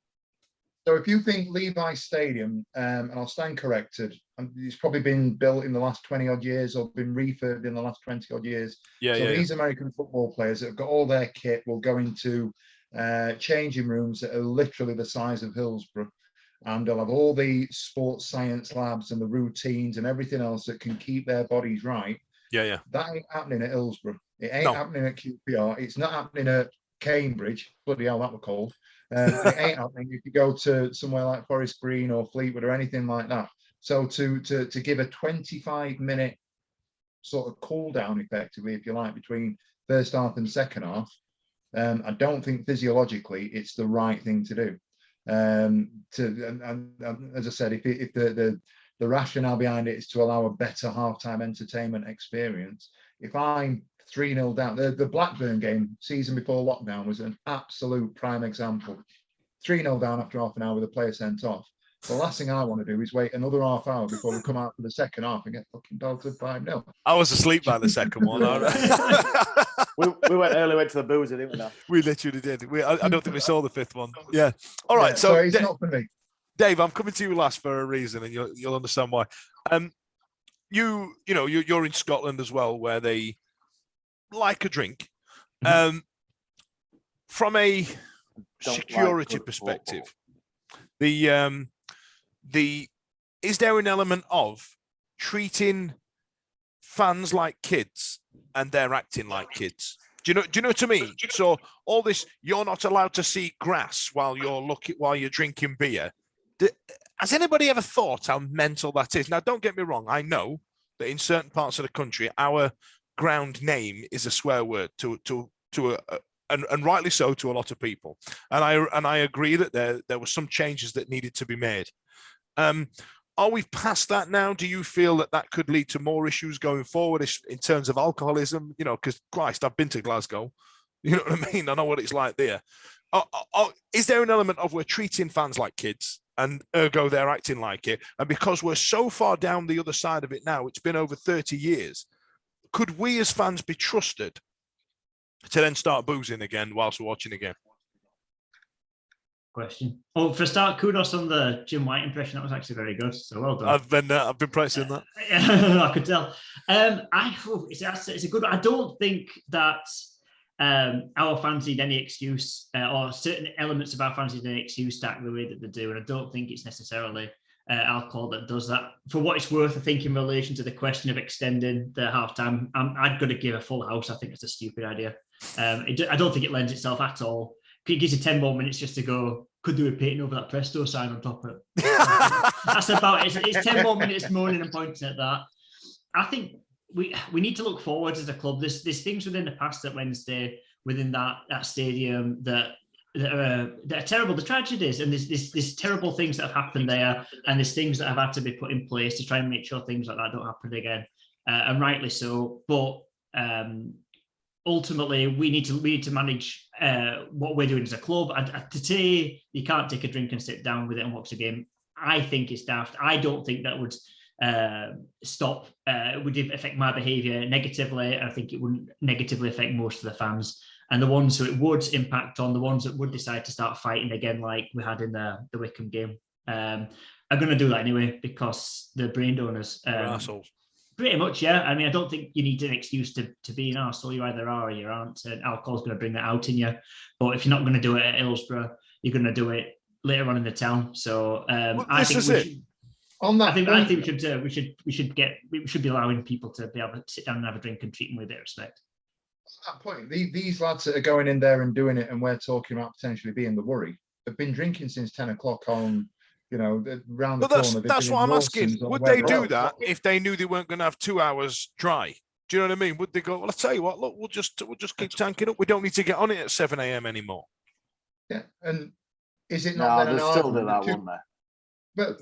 So if you think Levi Stadium, and I'll stand corrected, it's probably been built in the last 20 odd years or been refurbed in the last 20 odd years. These American football players that have got all their kit will go into changing rooms that are literally the size of Hillsborough. And they'll have all the sports science labs and the routines and everything else that can keep their bodies right. Yeah. That ain't happening at Hillsborough. It ain't happening at QPR. It's not happening at Cambridge. Bloody hell, that were cold. And it ain't happening if you go to somewhere like Forest Green or Fleetwood or anything like that. So to give a 25-minute sort of cool down, effectively, if you like, between first half and second half, I don't think physiologically it's the right thing to do. As I said, if the rationale behind it is to allow a better halftime entertainment experience, if I'm 3-0 down, the Blackburn game season before lockdown was an absolute prime example. 3-0 down after half an hour with a player sent off. The last thing I want to do is wait another half hour before we come out for the second half and get fucking belted 5-0. I was asleep by the second one. we went to the boozer, didn't we? Now? We literally did. I don't think we saw the fifth one. Yeah. All right. Yeah, so it's not for me. Dave, I'm coming to you last for a reason, and you'll understand why. You're in Scotland as well, where they like a drink. From a security perspective, is there an element of treating fans like kids and they're acting like kids? Do you know what I mean? So all this, you're not allowed to see grass while you're drinking beer. Has anybody ever thought how mental that is? Now, don't get me wrong. I know that in certain parts of the country, our ground name is a swear word and rightly so to a lot of people. And I agree that there were some changes that needed to be made. Are we past that now? Do you feel that could lead to more issues going forward in terms of alcoholism? Because Christ, I've been to Glasgow. You know what I mean? I know what it's like there. Is there an element of we're treating fans like kids and ergo they're acting like it? And because we're so far down the other side of it now, it's been over 30 years. Could we as fans be trusted to then start boozing again whilst we're watching again? Question. Oh, for a start, kudos on the Jim White impression. That was actually very good. So well done. I've been practicing that. I could tell. It's a good. I don't think that our fans need any excuse, or certain elements of our fans need any excuse to act the way that they do, and I don't think it's necessarily alcohol that does that. For what it's worth, I think in relation to the question of extending the halftime, I'd got to give a full house. I think it's a stupid idea. I don't think it lends itself at all. It gives you 10 more minutes just to go, could do with painting over that Presto sign on top of it. That's about it. It's 10 more minutes moaning and pointing at that. I think we need to look forward as a club. There's things within the past at Wednesday, within that stadium that are terrible. The tragedies and there's terrible things that have happened there, and there's things that have had to be put in place to try and make sure things like that don't happen again, and rightly so. But ultimately, we need to manage what we're doing as a club. To say you can't take a drink and sit down with it and watch the game, I think it's daft. I don't think that would stop. It would affect my behaviour negatively. I think it wouldn't negatively affect most of the fans. And the ones who it would impact on, the ones that would decide to start fighting again, like we had in the Wickham game, are going to do that anyway because they're brain donors. Assholes. Pretty much, yeah. I mean, I don't think you need an excuse to be an arsehole. You either are or you aren't. And alcohol's going to bring that out in you. But if you're not going to do it at Hillsborough, you're going to do it later on in the town. So I think we should be allowing people to be able to sit down and have a drink and treat them with a bit of respect. At that point, these lads that are going in there and doing it, and we're talking about potentially being the worry, have been drinking since 10 o'clock on. Round the corner. That's what I'm asking. Would they do that if they knew they weren't going to have 2 hours dry? Do you know what I mean? Would they go, well, I'll tell you what, look, we'll just keep tanking up. We don't need to get on it at 7 a.m. anymore. Yeah. And is it not then an still do that, wouldn't they? But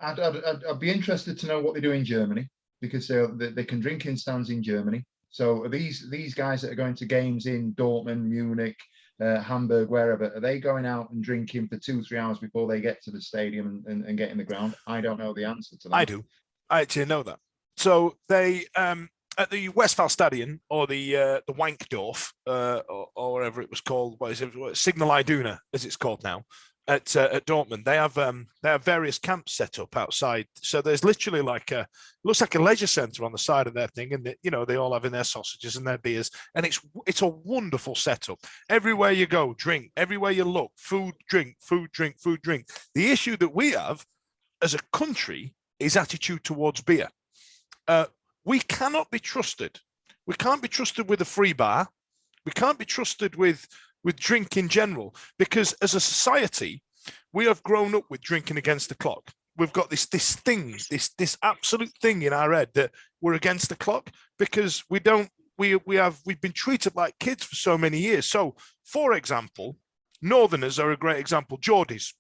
I'd be interested to know what they do in Germany, because they can drink in stands in Germany. So are these guys that are going to games in Dortmund, Munich, Hamburg, wherever, are they going out and drinking for 2-3 hours before they get to the stadium and get in the ground? I don't know the answer to that. I do. I actually know that. So they at the Westfalenstadion or the Wankdorf or whatever it was called, what is it? Signal Iduna, as it's called now, at Dortmund. They have various camps set up outside. So there's literally looks like a leisure centre on the side of their thing, and they all have in their sausages and their beers, and it's a wonderful setup. Everywhere you go, drink. Everywhere you look, food, drink, food, drink, food, drink. The issue that we have as a country is attitude towards beer. We cannot be trusted. We can't be trusted with a free bar. We can't be trusted with with drink in general, because as a society, we have grown up with drinking against the clock. We've got this absolute thing in our head that we're against the clock because we've been treated like kids for so many years. So, for example, Northerners are a great example. Geordies.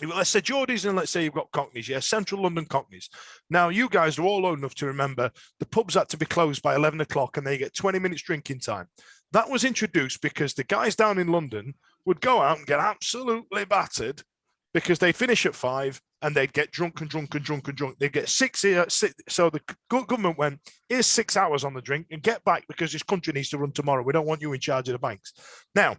Let's say Geordies and let's say you've got Cockneys, yeah, Central London Cockneys. Now, you guys are all old enough to remember the pubs had to be closed by 11 o'clock and they get 20 minutes drinking time. That was introduced because the guys down in London would go out and get absolutely battered because they finish at 5 and they'd get drunk. They'd get 6 here. So the government went, here's 6 hours on the drink and get back because this country needs to run tomorrow. We don't want you in charge of the banks. Now,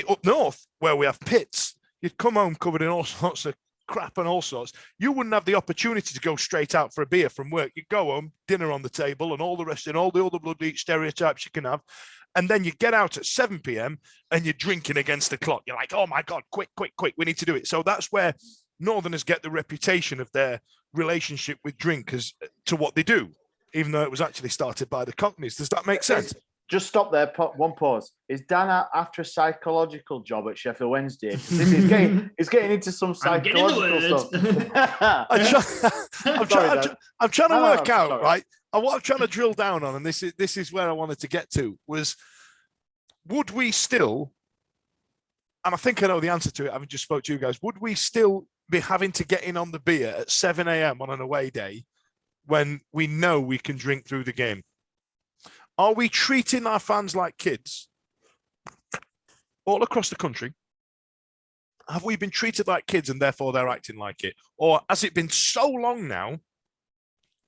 up north where we have pits, you'd come home covered in all sorts of crap and all sorts. You wouldn't have the opportunity to go straight out for a beer from work. You'd go home, dinner on the table and all the rest and all the other bloody stereotypes you can have. And then you get out at 7 p.m. and you're drinking against the clock. You're like, oh my God, quick, we need to do it. So that's where Northerners get the reputation of their relationship with drink as to what they do, even though it was actually started by the Cockneys. Does that make sense? Just stop there. One pause. Is Dan after a psychological job at Sheffield Wednesday? He's getting into some psychological stuff. I'm trying to work out, right? And what I'm trying to drill down on, and this is where I wanted to get to, was would we still, and I think I know the answer to it, having just spoke to you guys, would we still be having to get in on the beer at 7 a.m. on an away day when we know we can drink through the game? Are we treating our fans like kids all across the country? Have we been treated like kids and therefore they're acting like it? Or has it been so long now,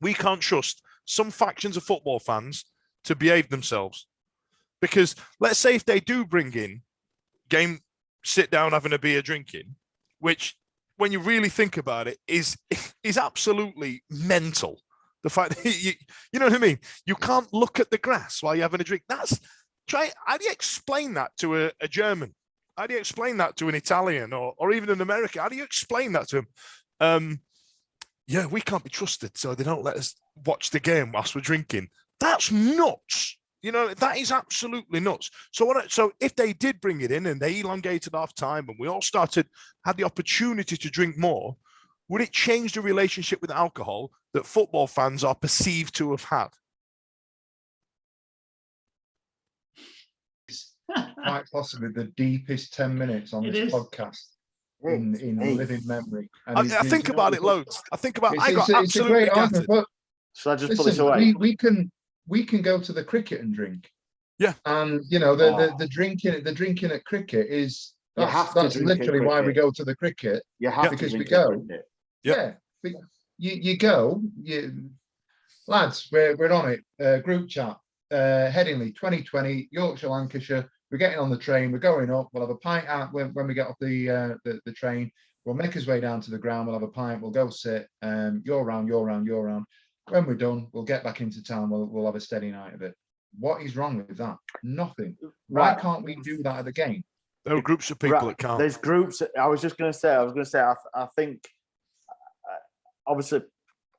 we can't trust some factions of football fans to behave themselves? Because let's say if they do bring in game, sit down, having a beer, drinking, which when you really think about it is absolutely mental. The fact that you know what I mean? You can't look at the grass while you're having a drink. How do you explain that to a German? How do you explain that to an Italian or even an American? How do you explain that to them? Yeah, we can't be trusted, so they don't let us watch the game whilst we're drinking. That's nuts. You know, that is absolutely nuts. So if they did bring it in and they elongated half time and we all had the opportunity to drink more, would it change the relationship with alcohol that football fans are perceived to have had? Quite possibly the deepest 10 minutes on this podcast in living memory. And I think about it loads. I got it's a great argument, but so I just put this away. We can go to the cricket and drink. Yeah. And you know, the drinking at cricket is that's literally why we go to the cricket. You have because to we go. Yeah. You go, lads, we're on it. Group chat, Headingley, 2020, Yorkshire, Lancashire. We're getting on the train. We're going up. We'll have a pint out when we get off the train. We'll make his way down to the ground. We'll have a pint. We'll go sit. You're round. When we're done, we'll get back into town. We'll have a steady night of it. What is wrong with that? Nothing. Why can't we do that at the game? There are groups of people that can't. There's groups. I was going to say. I think. Obviously,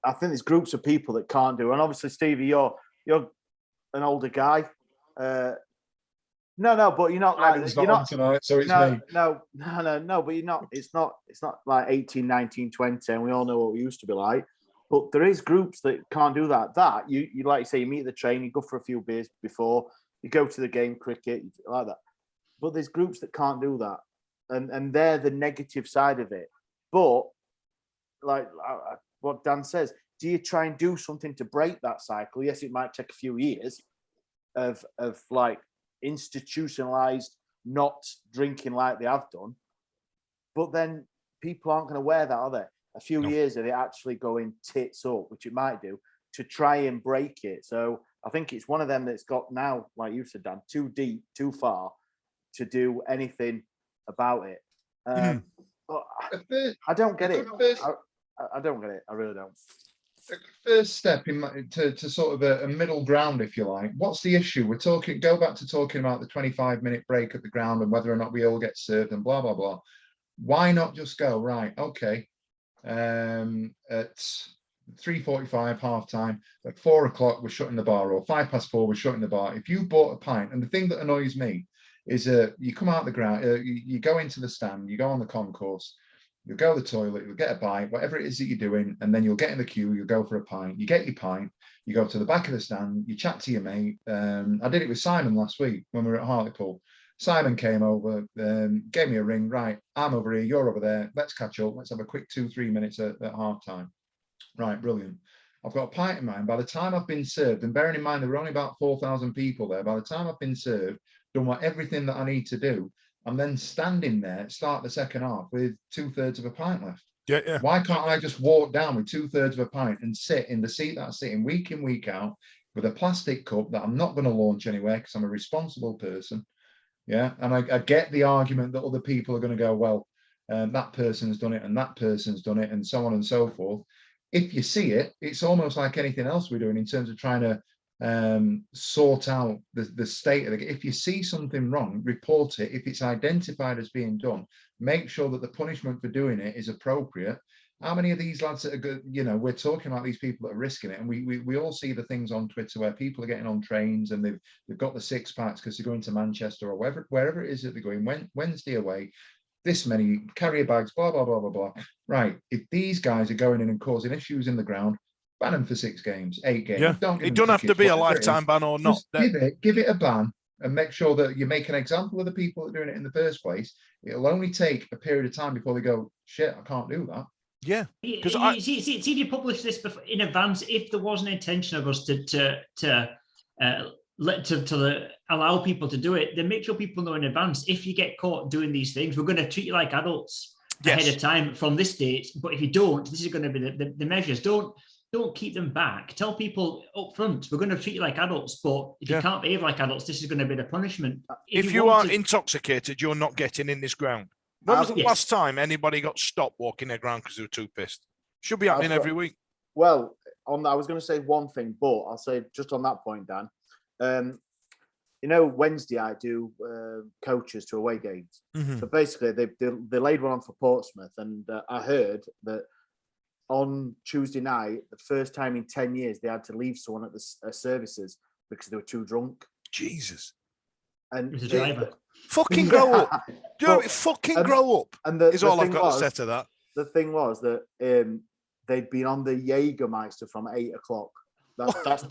I think there's groups of people that can't do. And obviously, Stevie, you're an older guy. No, but you're not like you're not tonight, so it's no, me. No, but you're not. It's not like 18, 19, 20, and we all know what we used to be like. But there is groups that can't do that. That you like you say, you meet at the train, you go for a few beers before, you go to the game, cricket, like that. But there's groups that can't do that, and they're the negative side of it. But like what Dan says, do you try and do something to break that cycle? Yes, it might take a few years of like institutionalized not drinking like they have done, but then people aren't going to wear that, are they? A few years of it actually going tits up, which it might do, to try and break it. So I think it's one of them that's got now, like you said, Dan, too deep, too far to do anything about it. I don't get it. I don't get it. I really don't. The first step to sort of a middle ground, if you like. What's the issue? Go back to talking about the 25-minute break at the ground and whether or not we all get served and blah, blah, blah. Why not just go, right, okay, at 3:45 half time, at 4 o'clock we're shutting the bar, or 4:05 we're shutting the bar. If you bought a pint, and the thing that annoys me is you come out the ground, you go into the stand, you go on the concourse, you'll go to the toilet, you'll get a bite, whatever it is that you're doing, and then you'll get in the queue, you'll go for a pint, you get your pint, you go to the back of the stand, you chat to your mate. I did it with Simon last week when we were at Hartlepool. Simon came over, gave me a ring, right, I'm over here, you're over there, let's catch up, let's have a quick 2-3 minutes at half time. Right, brilliant. I've got a pint in mind. By the time I've been served, and bearing in mind there were only about 4,000 people there, by the time I've been served, done everything that I need to do, I'm then standing there, start the second half with 2/3 of a pint left. Yeah. Why can't I just walk down with 2/3 of a pint and sit in the seat that I sit in week in, week out with a plastic cup that I'm not going to launch anywhere because I'm a responsible person? Yeah. And I get the argument that other people are going to go, well, that person's done it and that person's done it and so on and so forth. If you see it, it's almost like anything else we're doing in terms of trying to sort out the state of it. If you see something wrong, report it. If it's identified as being done, make sure that the punishment for doing it is appropriate. How many of these lads that are good, we're talking about these people that are risking it, and we all see the things on Twitter where people are getting on trains and they've got the 6-packs because they're going to Manchester or wherever it is that they're going, Wednesday away, this many carrier bags, blah, blah, blah, blah, blah. Right. If these guys are going in and causing issues in the ground, ban them for 6 games, 8 games. Yeah. It don't have to be a lifetime ban or not. Give it a ban and make sure that you make an example of the people that are doing it in the first place. It'll only take a period of time before they go, shit, I can't do that. Yeah. Because see if you publish this in advance, if there was an intention of us to allow people to do it, then make sure people know in advance. If you get caught doing these things, we're going to treat you like adults ahead of time from this date. But if you don't, this is going to be the measures. Don't keep them back. Tell people up front, we're going to treat you like adults, but if you can't behave like adults, this is going to be the punishment. If you are intoxicated, you're not getting in this ground. When was the last time anybody got stopped walking their ground because they were too pissed? Should be happening every week. Well, I was going to say one thing, but I'll say just on that point, Dan. Wednesday I do coaches to away games. Mm-hmm. So basically, they laid one on for Portsmouth, and I heard that on Tuesday night, the first time in 10 years, they had to leave someone at the services because they were too drunk. Jesus. And it was a driver. Fucking grow up. Grow up. And is all I've got to say to that. The thing was that they'd been on the Jägermeister from 8 o'clock. That's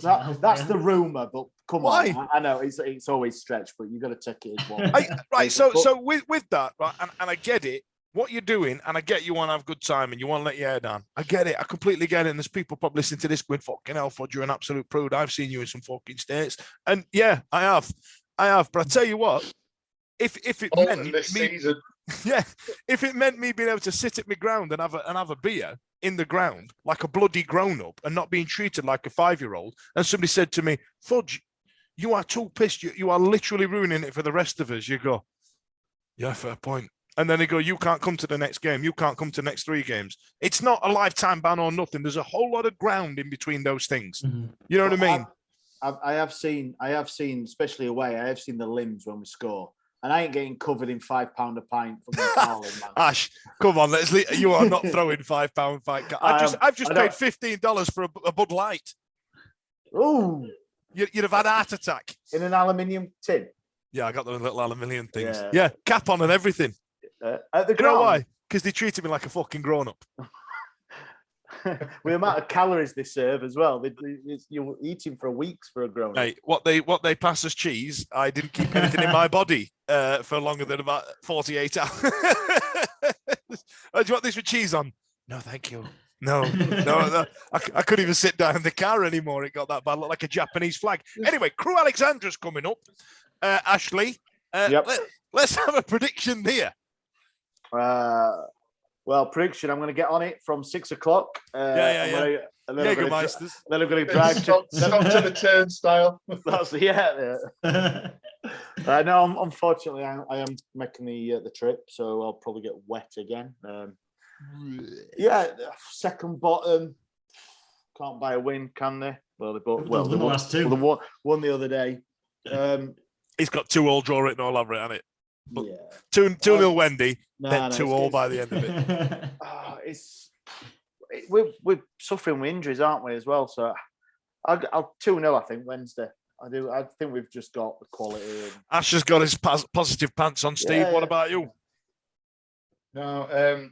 the rumor, but come on. I know it's always stretched, but you've got to take it as one. Right. So with that, right, and I get it. What you're doing, and I get you want to have a good time and you want to let your hair down. I get it. I completely get it. And there's people probably listening to this going, fucking hell, Fudge, you're an absolute prude. I've seen you in some fucking states. And yeah, I have. But I tell you what, if it meant me, season. Yeah, if it meant me being able to sit at my ground and have a beer in the ground like a bloody grown-up and not being treated like a 5-year-old, and somebody said to me, Fudge, you are too pissed. You are literally ruining it for the rest of us. You go, yeah, fair point. And then they go, you can't come to the next game. You can't come to the next 3 games. It's not a lifetime ban or nothing. There's a whole lot of ground in between those things. Mm-hmm. You know what I mean? I have seen, especially away, I have seen the limbs when we score. And I ain't getting covered in £5 a pint from the Carling, man. Ash, come on, you are not throwing £5 fight. I've just paid $15 for a Bud Light. Ooh. You'd have had a heart attack. In an aluminium tin? Yeah, I got those little aluminium things. Yeah, cap on and everything. At the ground. You know why? Because they treated me like a fucking grown-up. With the amount of calories they serve as well. You're eating for weeks for a grown-up. Hey, what they pass as cheese, I didn't keep anything in my body for longer than about 48 hours. Do you want this with cheese on? No, thank you. No. I couldn't even sit down in the car anymore. It got that bad. Looked like a Japanese flag. Anyway, Crew Alexandra's coming up. Ashley, let's have a prediction here. Well, prediction, I'm going to get on it from 6 o'clock. Yeah. Jägermeisters. Then I'm going to drive stop to the turnstile. No, unfortunately, I am making the trip, so I'll probably get wet again. Second bottom. Can't buy a win, can they? Well, they won the other day. He's got 2-all draw written all over it, hasn't it? But 2-0 Wendy, then 2-all by the end of it. We're suffering with injuries, aren't we, as well? So I'll 2-0, I think, Wednesday. I think we've just got the quality. Ash has got his positive pants on. Steve, what about you? No,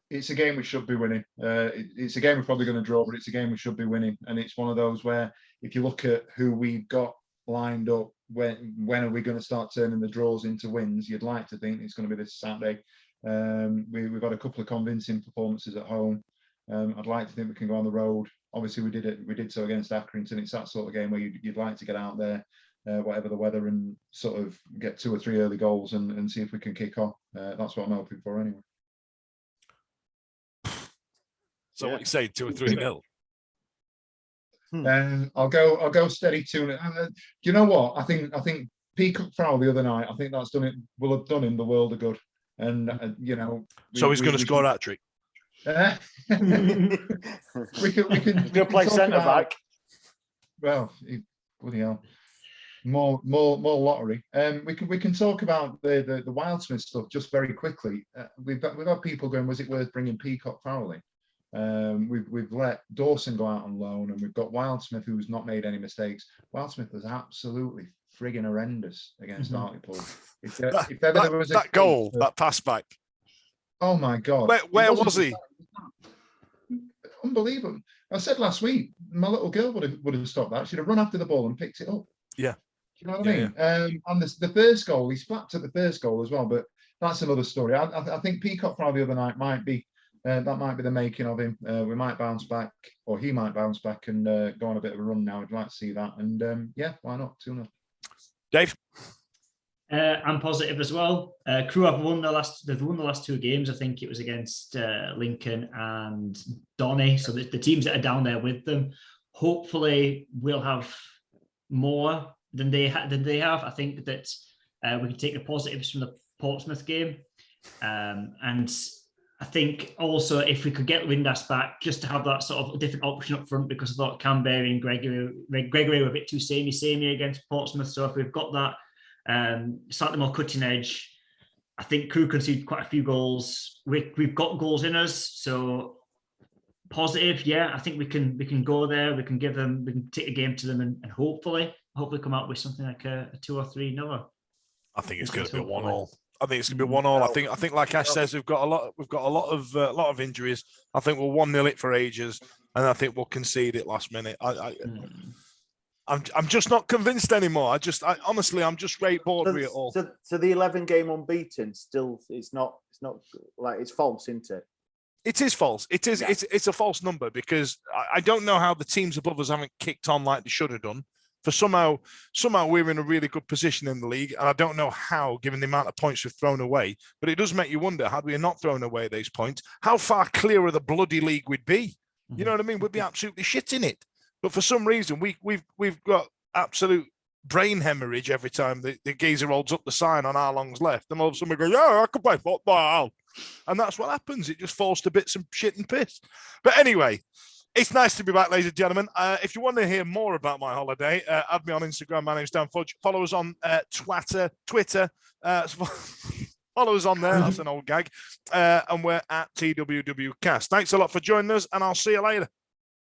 it's a game we should be winning. It's a game we're probably going to draw, but it's a game we should be winning. And it's one of those where if you look at who we've got lined up, when are we going to start turning the draws into wins? You'd like to think it's going to be this Saturday. We've had a couple of convincing performances at home. I'd like to think we can go on the road. Obviously, we did so against Accrington. It's that sort of game where you'd like to get out there, whatever the weather, and sort of get 2 or 3 early goals and see if we can kick off. That's what I'm hoping for anyway. So what you say, 2 or 3-0? I'll go steady 2-0. Do you know what? I think Peacock foul the other night. I think that's will have done him the world of good. And so he's going to score a hat-trick. we can play centre back. Well, bloody hell. More lottery. We can talk about the Wildsmith stuff just very quickly. We've had people going, was it worth bringing Peacock Fowling? We've let Dawson go out on loan, and we've got Wildsmith, who's not made any mistakes. Wildsmith was absolutely frigging horrendous against Hartlepool. That goal, that pass back. Oh my God! Where was he? Unbelievable. I said last week, my little girl would have stopped that. She'd have run after the ball and picked it up. Yeah. You know what I mean? Yeah. And the first goal, he slapped at the first goal as well, but that's another story. I think Peacock Friday the other night might be the making of him. We might bounce back, or he might bounce back and go on a bit of a run now. I'd like to see that. And why not? 2-0. Dave? I'm positive as well. Crew have won the last 2 games. I think it was against Lincoln and Donny. So the teams that are down there with them, hopefully we'll have more than they have. I think that we can take the positives from the Portsmouth game, and I think also if we could get Windass back, just to have that sort of different option up front, because I thought Canberra and Gregory were a bit too samey against Portsmouth. So if we've got that slightly more cutting edge, I think Crew conceded quite a few goals. We've got goals in us, so positive. Yeah, I think we can go there. We can take the game to them, and hopefully come out with something like a 2 or 3-0. I think it's going to be a 1-1. I think it's going to be 1-1. I think, like Ash says, we've got a lot of injuries. I think we'll 1-0 it for ages, and I think we'll concede it last minute. I'm just not convinced anymore. Honestly, I'm just straight bored with it all. So the 11 game unbeaten still, it's not like, it's false, isn't it? It is false. It is. Yeah. It's a false number, because I don't know how the teams above us haven't kicked on like they should have done. For somehow we're in a really good position in the league, and I don't know how, given the amount of points we've thrown away. But it does make you wonder, had we not thrown away these points, how far clear of the bloody league we'd be. You know what I mean? We'd be absolutely shit in it. But for some reason, we've got absolute brain hemorrhage every time the geezer holds up the sign on Arlong's left, and all of a sudden we go, yeah, I can play football, and that's what happens. It just falls to bits and shit and piss. But anyway. It's nice to be back, ladies and gentlemen. If you want to hear more about my holiday, add me on Instagram. My name's Dan Fudge. Follow us on Twitter. Follow us on there. That's an old gag. And we're at TWWcast. Thanks a lot for joining us, and I'll see you later.